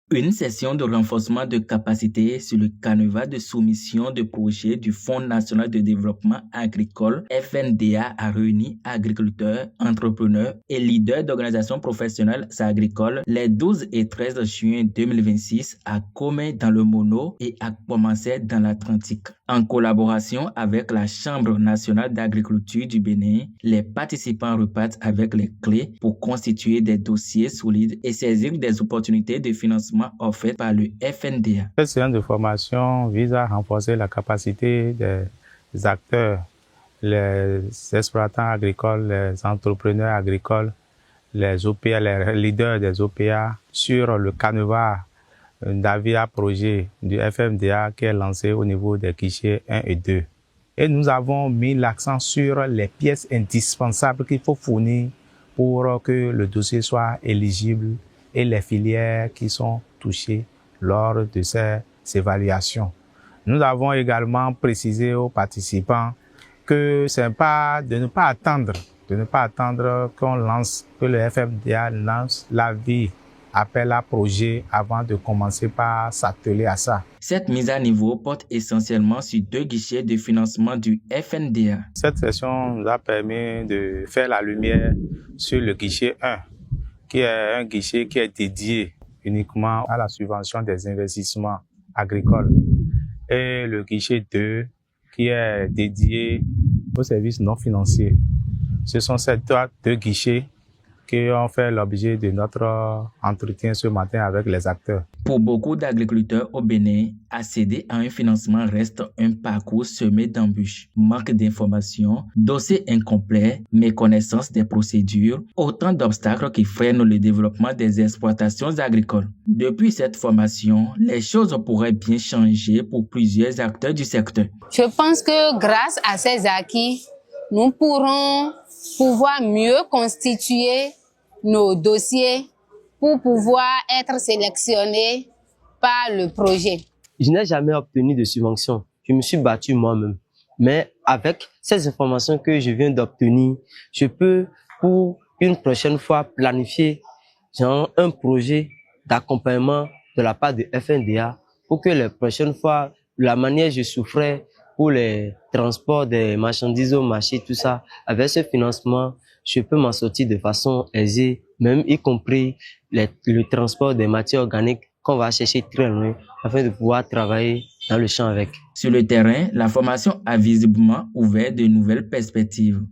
Une session de renforcement de capacité sur le canevas de soumission de projets du Fonds national de développement agricole FNDA a réuni agriculteurs, entrepreneurs et leaders d'organisations professionnelles agricoles les 12 et 13 juin 2026 à Comé dans le Mono et à Kpomassé dans l'Atlantique. En collaboration avec la Chambre nationale d'agriculture du Bénin, les participants repartent avec les clés pour constituer des dossiers solides et saisir des opportunités de financement offertes par le FNDA. Cette séance de formation vise à renforcer la capacité des acteurs, les exploitants agricoles, les entrepreneurs agricoles, les OPA, les leaders des OPA sur le canevas d'AVIA projet du FNDA qui est lancé au niveau des guichets 1 et 2. Et nous avons mis l'accent sur les pièces indispensables qu'il faut fournir pour que le dossier soit éligible et les filières qui sont touchées lors de ces évaluations. Nous avons également précisé aux participants que c'est pas de ne pas attendre que le FNDA lance l'avis appel à projet avant de commencer par s'atteler à ça. Cette mise à niveau porte essentiellement sur 2 guichets de financement du FNDA. Cette session nous a permis de faire la lumière sur le guichet 1, qui est un guichet qui est dédié uniquement à la subvention des investissements agricoles, et le guichet 2, qui est dédié aux services non financiers. Ce sont ces 2 guichets qui ont fait l'objet de notre entretien ce matin avec les acteurs. Pour beaucoup d'agriculteurs au Bénin, accéder à un financement reste un parcours semé d'embûches, manque d'informations, dossiers incomplets, méconnaissance des procédures, autant d'obstacles qui freinent le développement des exploitations agricoles. Depuis cette formation, les choses pourraient bien changer pour plusieurs acteurs du secteur. Je pense que grâce à ces acquis, nous pourrons pouvoir mieux constituer nos dossiers pour pouvoir être sélectionnés par le projet. Je n'ai jamais obtenu de subvention. Je me suis battu moi-même. Mais avec ces informations que je viens d'obtenir, je peux pour une prochaine fois planifier un projet d'accompagnement de la part de FNDA pour que les prochaines fois, la manière je souffrais pour les transports des marchandises au marché, tout ça, avec ce financement, je peux m'en sortir de façon aisée, même y compris le transport des matières organiques qu'on va chercher très loin afin de pouvoir travailler dans le champ avec. Sur le terrain, la formation a visiblement ouvert de nouvelles perspectives.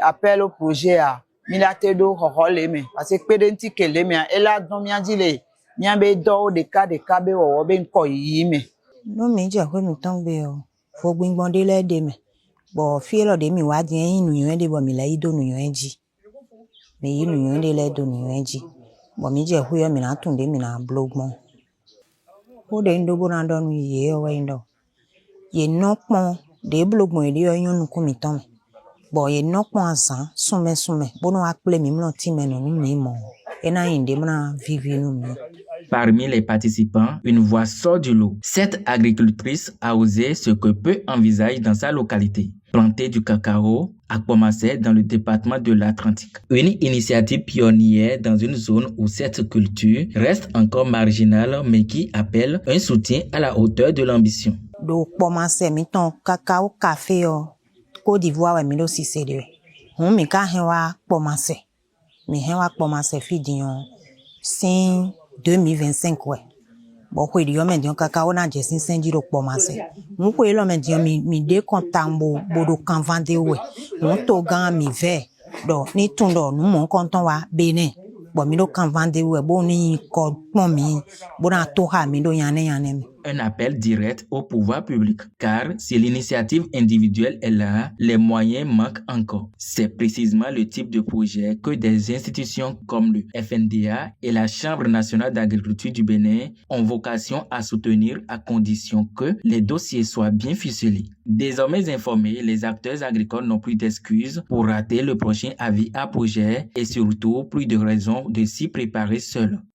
Appel au projet à Milatedo Hoholeme, parce que Pedenti Kelemia, et là, non, miandile, miambe do de cabe ou ben koyime. No meja kwe mi tongbe o, fo gbingbon de le de me. Bo fielo de mi wadi yin nu de bo mi la ido nu enji. Me yin nu de le do nu enji. Bo mi je huyo mi na tunde mi na blog mo. O de ndo bo na do nu ye o we ndo. Ye no pon de blog mo de yo nu ku mi ton. Bon, il n'a pas ça, soumet. Bon, on a appelé même ti meno nous et na inde mona vivre nous. Parmi les participants, une voix sort du lot. Cette agricultrice a osé ce que peu envisagent dans sa localité. Planter du cacao à Kpomassé dans le département de l'Atlantique. Une initiative pionnière dans une zone où cette culture reste encore marginale mais qui appelle un soutien à la hauteur de l'ambition. Donc, Kpomassé, mettons cacao, café, Côte d'Ivoire, mais aussi c'est de. On me ka henwa Kpomassé. Me henwa Kpomassé fi dion sin 2025 ouais. Bon ko dion men dion cacao na je sin senjiro Kpomassé. Mon ko elo men dion mi de kontambo bodo kan vande ouais. Mon to gan mi ve. Do ni tundo nu mon konton wa Benin. Bon mi do kan vande ouais bon ni ko pon mi bona to ha mi do yane. Un appel direct au pouvoir public, car si l'initiative individuelle est là, les moyens manquent encore. C'est précisément le type de projet que des institutions comme le FNDA et la Chambre nationale d'agriculture du Bénin ont vocation à soutenir à condition que les dossiers soient bien ficelés. Désormais informés, les acteurs agricoles n'ont plus d'excuses pour rater le prochain avis à projet et surtout plus de raisons de s'y préparer seuls.